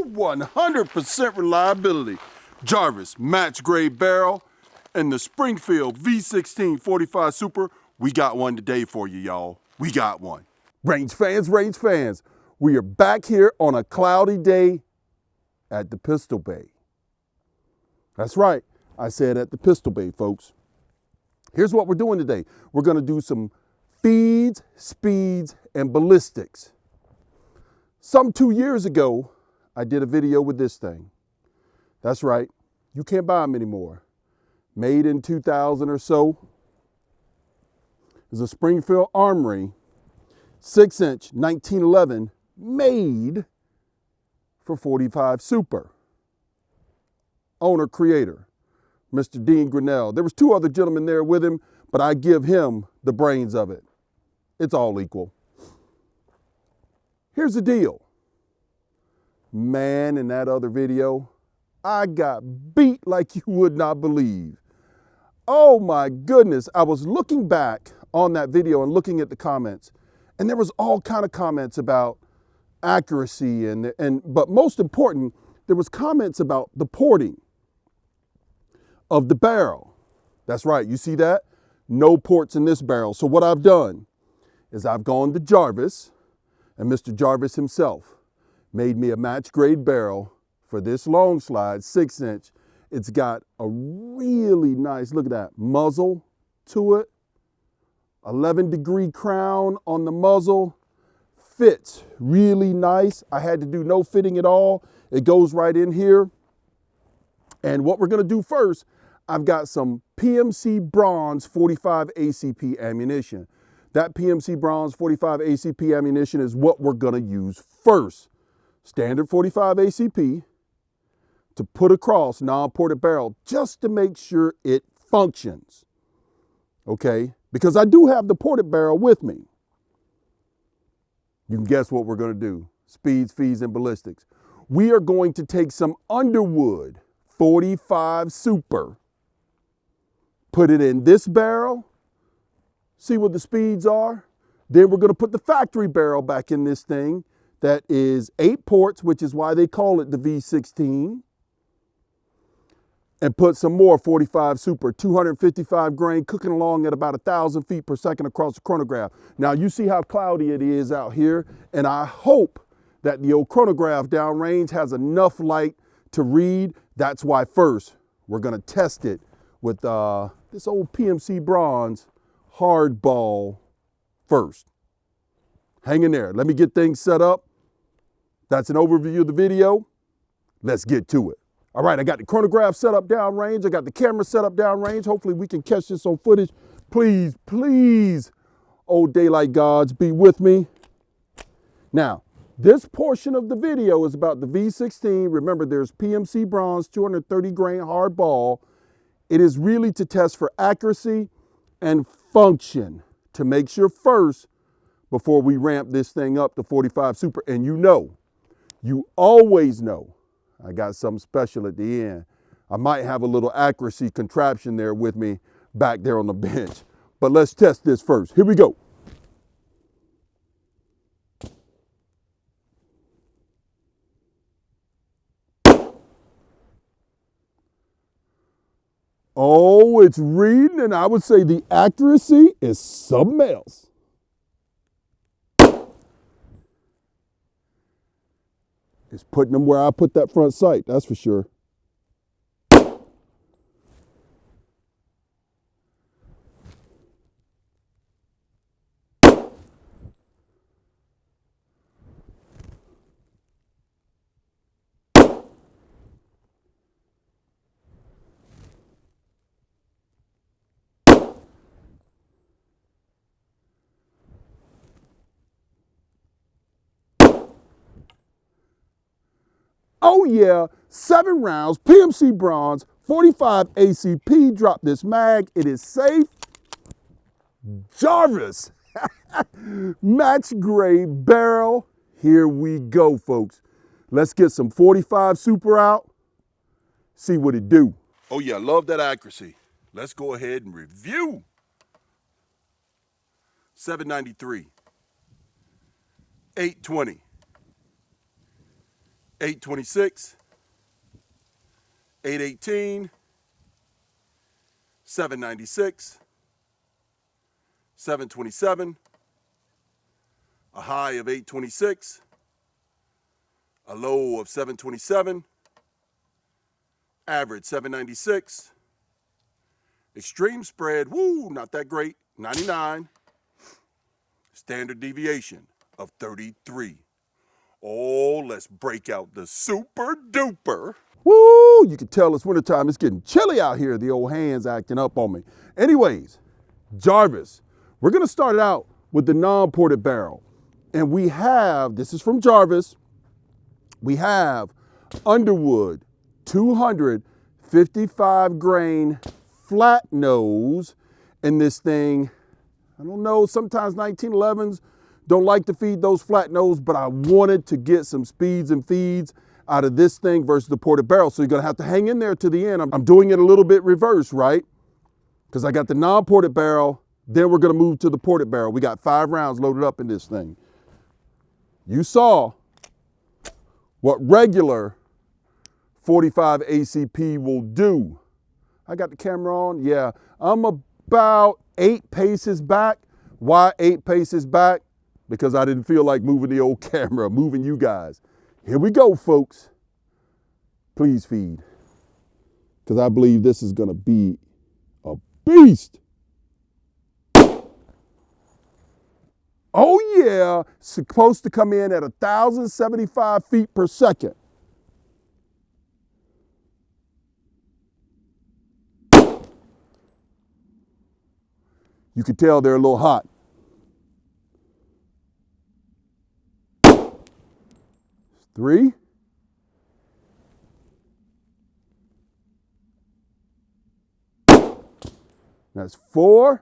true 100% reliability. Jarvis match grade barrel and the Springfield V16 45 Super. We got one today for you, y'all. We got one. Range fans, we are back here on a cloudy day at the Pistol Bay. That's right, I said at the Pistol Bay, folks. Here's what we're doing today. We're gonna do some feeds, speeds, and ballistics. Some 2 years ago, I did a video with this thing. That's right, you can't buy them anymore. Made in 2000 or so. It's a Springfield Armory, 6-inch, 1911, made for 45 Super. Owner, creator, Mr. Dean Grinnell. There was 2 other gentlemen there with him, but I give him the brains of it. It's all equal. Here's the deal. Man, in that other video, I got beat like you would not believe. Oh my goodness. I was looking back on that video and looking at the comments, and there was all kind of comments about accuracy but most important, there was comments about the porting of the barrel. That's right, you see that? No ports in this barrel. So what I've done is I've gone to Jarvis, and Mr. Jarvis himself made me a match grade barrel for this long slide, 6-inch. It's got a really nice, look at that, muzzle to it. 11-degree crown on the muzzle. Fits really nice. I had to do no fitting at all. It goes right in here. And what we're gonna do first, I've got some PMC Bronze 45 ACP ammunition. That PMC Bronze 45 ACP ammunition is what we're gonna use first. Standard 45 ACP to put across non-ported barrel just to make sure it functions, okay? Because I do have the ported barrel with me. You can guess what we're gonna do. Speeds, feeds, and ballistics. We are going to take some Underwood 45 Super, put it in this barrel, see what the speeds are. Then we're gonna put the factory barrel back in this thing that is 8 ports, which is why they call it the V16, and put some more 45 Super, 255 grain, cooking along at about 1,000 feet per second across the chronograph. Now you see how cloudy it is out here, and I hope that the old chronograph downrange has enough light to read. That's why first we're gonna test it with this old PMC Bronze hardball first. Hang in there, let me get things set up. That's an overview of the video. Let's get to it. All right, I got the chronograph set up downrange. I got the camera set up downrange. Hopefully we can catch this on footage. Please, please, oh daylight gods, be with me. Now, this portion of the video is about the V16. Remember, there's PMC Bronze, 230 grain hard ball. It is really to test for accuracy and function to make sure first before we ramp this thing up to 45 Super. And you always know, I got something special at the end. I might have a little accuracy contraption there with me back there on the bench. But let's test this first. Here we go. Oh, it's reading, and I would say the accuracy is something else. It's putting them where I put that front sight, that's for sure. Oh yeah, 7 rounds, PMC Bronze, 45 ACP, drop this mag, it is safe. Jarvis, match grade barrel, here we go folks. Let's get some 45 Super out, see what it do. Oh yeah, love that accuracy. Let's go ahead and review. 793, 820, 826, 818, 796, 727, a high of 826, a low of 727, average 796, extreme spread, woo, not that great, 99, standard deviation of 33. Oh, let's break out the super duper. Woo, you can tell it's wintertime. It's getting chilly out here. The old hands acting up on me. Anyways, Jarvis, we're going to start it out with the non-ported barrel. And we have, this is from Jarvis, we have Underwood 255 grain flat nose in this thing. I don't know, sometimes 1911s don't like to feed those flat nose, but I wanted to get some speeds and feeds out of this thing versus the ported barrel. So you're gonna have to hang in there to the end. I'm doing it a little bit reverse, right? Because I got the non-ported barrel, then we're gonna move to the ported barrel. We got 5 rounds loaded up in this thing. You saw what regular 45 ACP will do. I got the camera on, yeah. I'm about 8 paces back. Why 8 paces back? Because I didn't feel like moving the old camera, moving you guys. Here we go, folks. Please feed. Because I believe this is gonna be a beast. Oh yeah, supposed to come in at 1,075 feet per second. You can tell they're a little hot. Three. That's 4.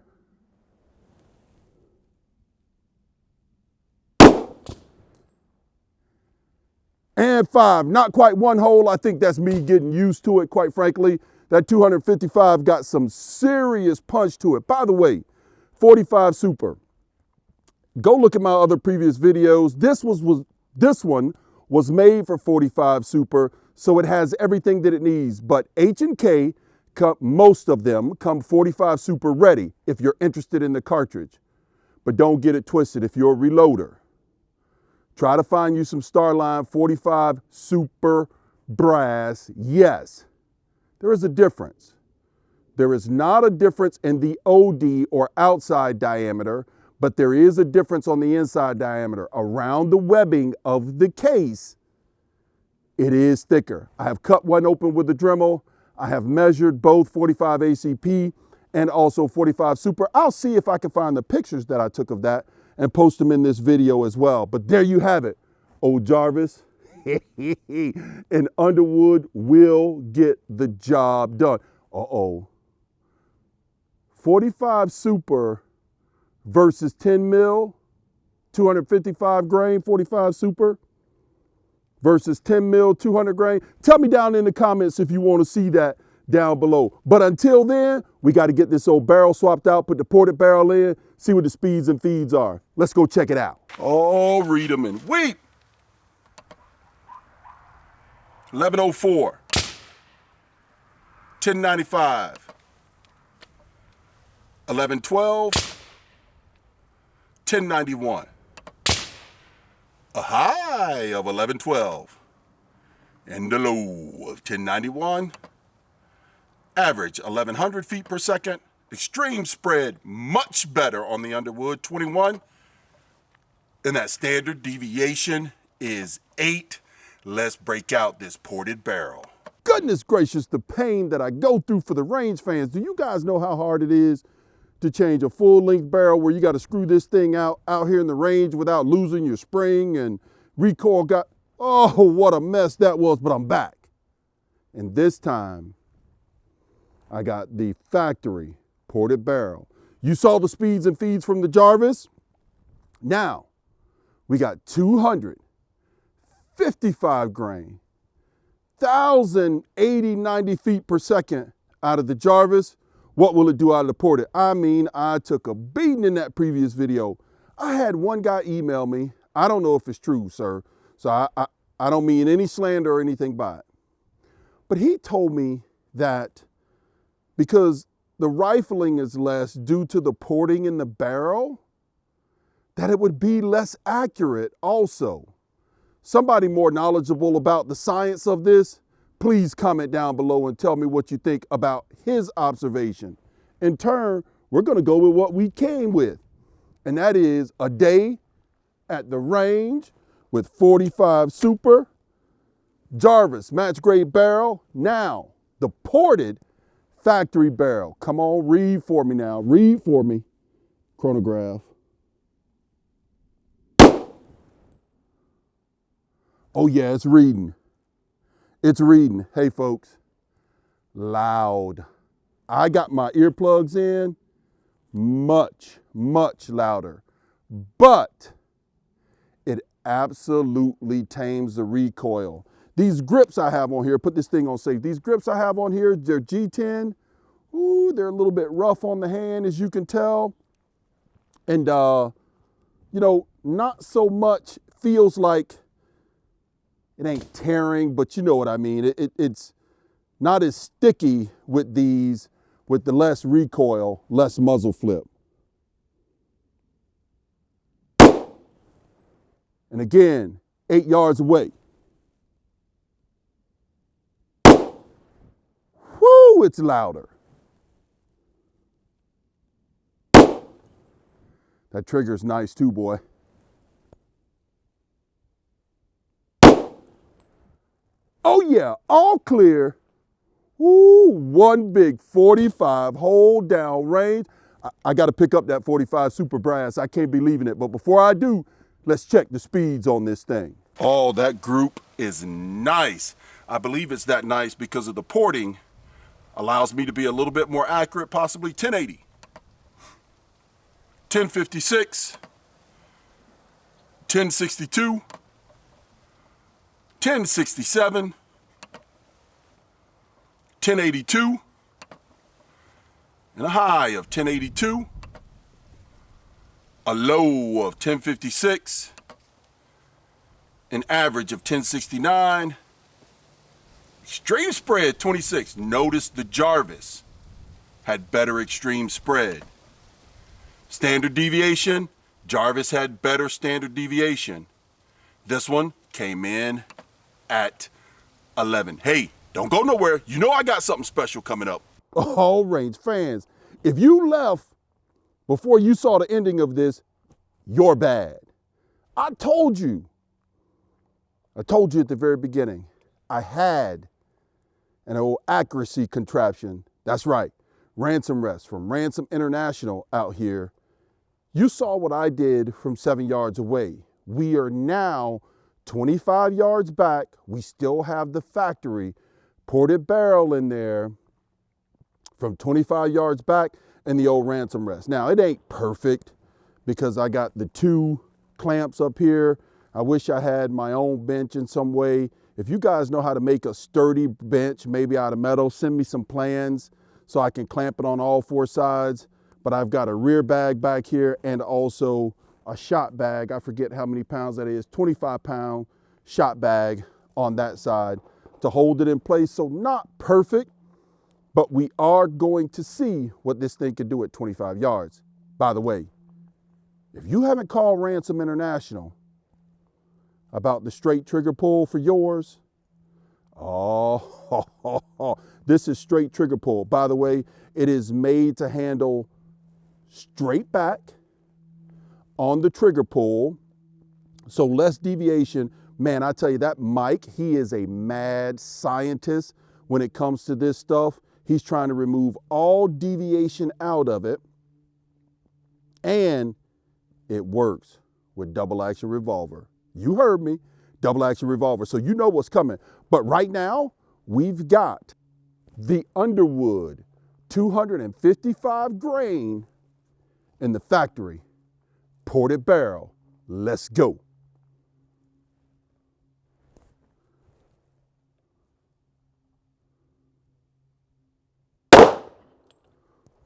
And 5. Not quite one hole. I think that's me getting used to it, quite frankly. That 255 got some serious punch to it. By the way, 45 Super. Go look at my other previous videos. This one was made for 45 Super, so it has everything that it needs. But H&K, most of them come 45 Super ready if you're interested in the cartridge. But don't get it twisted if you're a reloader. Try to find you some Starline 45 Super brass. Yes, there is a difference. There is not a difference in the OD or outside diameter, but there is a difference on the inside diameter. Around the webbing of the case, it is thicker. I have cut one open with the Dremel. I have measured both 45 ACP and also 45 Super. I'll see if I can find the pictures that I took of that and post them in this video as well. But there you have it. Old Jarvis and Underwood will get the job done. Uh-oh. 45 Super versus 10 mil, 255 grain, 45 Super versus 10 mil, 200 grain. Tell me down in the comments if you want to see that down below. But until then, we got to get this old barrel swapped out, put the ported barrel in, see what the speeds and feeds are. Let's go check it out. Oh, read them and weep. 1104, 1095, 1112, 1091, a high of 1112, and the low of 1091, average 1100 feet per second, extreme spread much better on the Underwood 21, and that standard deviation is 8. Let's break out this ported barrel. Goodness gracious, the pain that I go through for the range fans. Do you guys know how hard it is to change a full length barrel where you got to screw this thing out here in the range without losing your spring and recoil oh, what a mess that was, but I'm back. And this time I got the factory ported barrel. You saw the speeds and feeds from the Jarvis. Now we got 255 grain, 1,080, 90 feet per second out of the Jarvis. What will it do out of the ported? I mean, I took a beating in that previous video. I had one guy email me. I don't know if it's true, sir. So I don't mean any slander or anything by it. But he told me that because the rifling is less due to the porting in the barrel, that it would be less accurate also. Somebody more knowledgeable about the science of this, please comment down below and tell me what you think about his observation. In turn, we're going to go with what we came with, and that is a day at the range with 45 Super, Jarvis match grade barrel, now the ported factory barrel. Come on, read for me now, read for me. Chronograph. Oh yeah, it's reading. It's reading. Hey folks, loud. I got my earplugs in, much, much louder, but it absolutely tames the recoil. These grips I have on here, put this thing on safe. These grips I have on here, they're G10. Ooh, they're a little bit rough on the hand, as you can tell. And, you know, not so much feels like it ain't tearing, but you know what I mean. It's not as sticky with these, with the less recoil, less muzzle flip. And again, 8 yards away. Woo, it's louder. That trigger's nice too, boy. Oh yeah, all clear. Ooh, one big 45, hold down range. I got to pick up that 45 Super Brass. I can't be leaving it. But before I do, let's check the speeds on this thing. Oh, that group is nice. I believe it's that nice because of the porting. Allows me to be a little bit more accurate, possibly 1080. 1056. 1062. 1067. 1082, and a high of 1082, a low of 1056, an average of 1069, extreme spread 26. Notice the Jarvis had better extreme spread. Standard deviation, Jarvis had better standard deviation. This one came in at 11. Hey, don't go nowhere. You know I got something special coming up. All range fans, if you left before you saw the ending of this, you're bad. I told you at the very beginning, I had an old accuracy contraption. That's right, Ransom Rest from Ransom International out here. You saw what I did from 7 yards away. We are now 25 yards back. We still have the factory ported barrel in there from 25 yards back and the old Ransom Rest. Now, it ain't perfect because I got the 2 clamps up here. I wish I had my own bench in some way. If you guys know how to make a sturdy bench, maybe out of metal, send me some plans so I can clamp it on all 4 sides. But I've got a rear bag back here and also a shot bag. I forget how many pounds that is, 25-pound shot bag on that side to hold it in place. So not perfect, but we are going to see what this thing can do at 25 yards. By the way, if you haven't called Ransom International about the straight trigger pull for yours, this is straight trigger pull. By the way, it is made to handle straight back on the trigger pull, so less deviation. Man, I tell you, that Mike, he is a mad scientist when it comes to this stuff. He's trying to remove all deviation out of it, and it works with double action revolver. You heard me, double action revolver, so you know what's coming. But right now, we've got the Underwood 255 grain in the factory ported barrel. Let's go.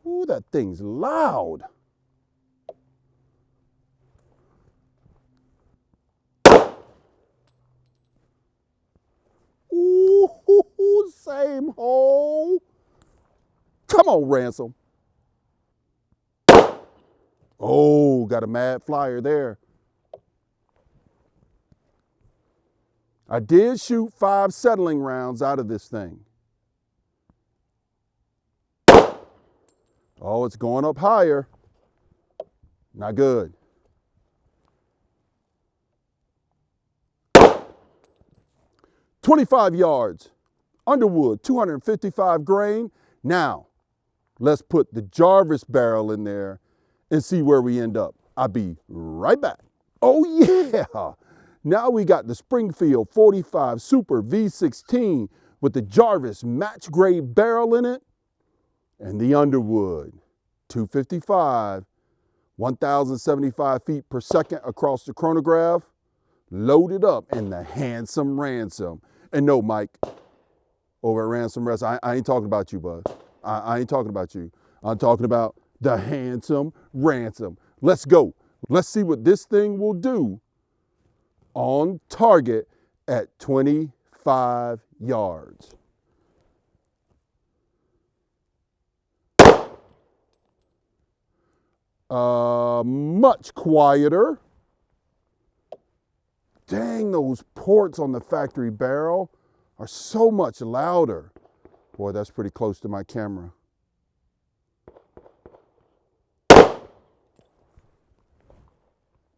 Ooh, that thing's loud. same hole. Come on, Ransom. Oh, got a mad flyer there. I did shoot 5 settling rounds out of this thing. Oh, it's going up higher. Not good. "25 yards, Underwood, 255 grain. Now, let's put the Jarvis barrel in there and see where we end up. I'll be right back. Oh yeah, now we got the Springfield 45 Super V16 with the Jarvis match grade barrel in it and the Underwood 255, 1,075 feet per second across the chronograph, loaded up in the handsome Ransom. And no, Mike, over at Ransom Rest, I ain't talking about you, bud. I ain't talking about you. I'm talking about the handsome Ransom. Let's go. Let's see what this thing will do on target at 25 yards. Much quieter. Dang, those ports on the factory barrel are so much louder. Boy, that's pretty close to my camera.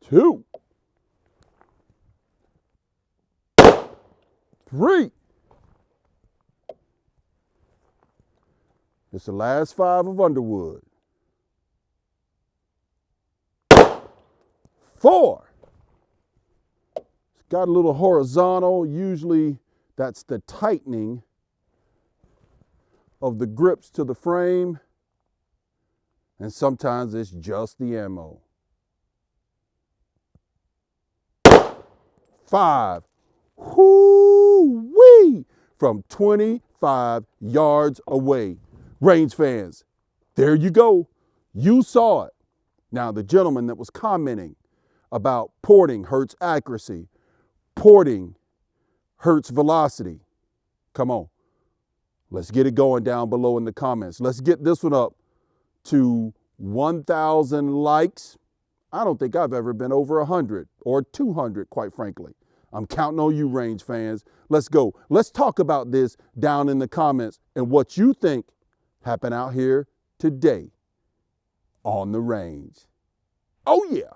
2, 3. It's the last 5 of Underwood. 4. It's got a little horizontal. Usually that's the tightening of the grips to the frame. And sometimes it's just the ammo. 5. Whoo-wee! From 25 yards away. Range fans, there you go. You saw it. Now, the gentleman that was commenting about porting hurts accuracy, porting hurts velocity. Come on. Let's get it going down below in the comments. Let's get this one up to 1,000 likes. I don't think I've ever been over 100 or 200, quite frankly. I'm counting on you, range fans. Let's go. Let's talk about this down in the comments and what you think happened out here today on the range. Oh, yeah.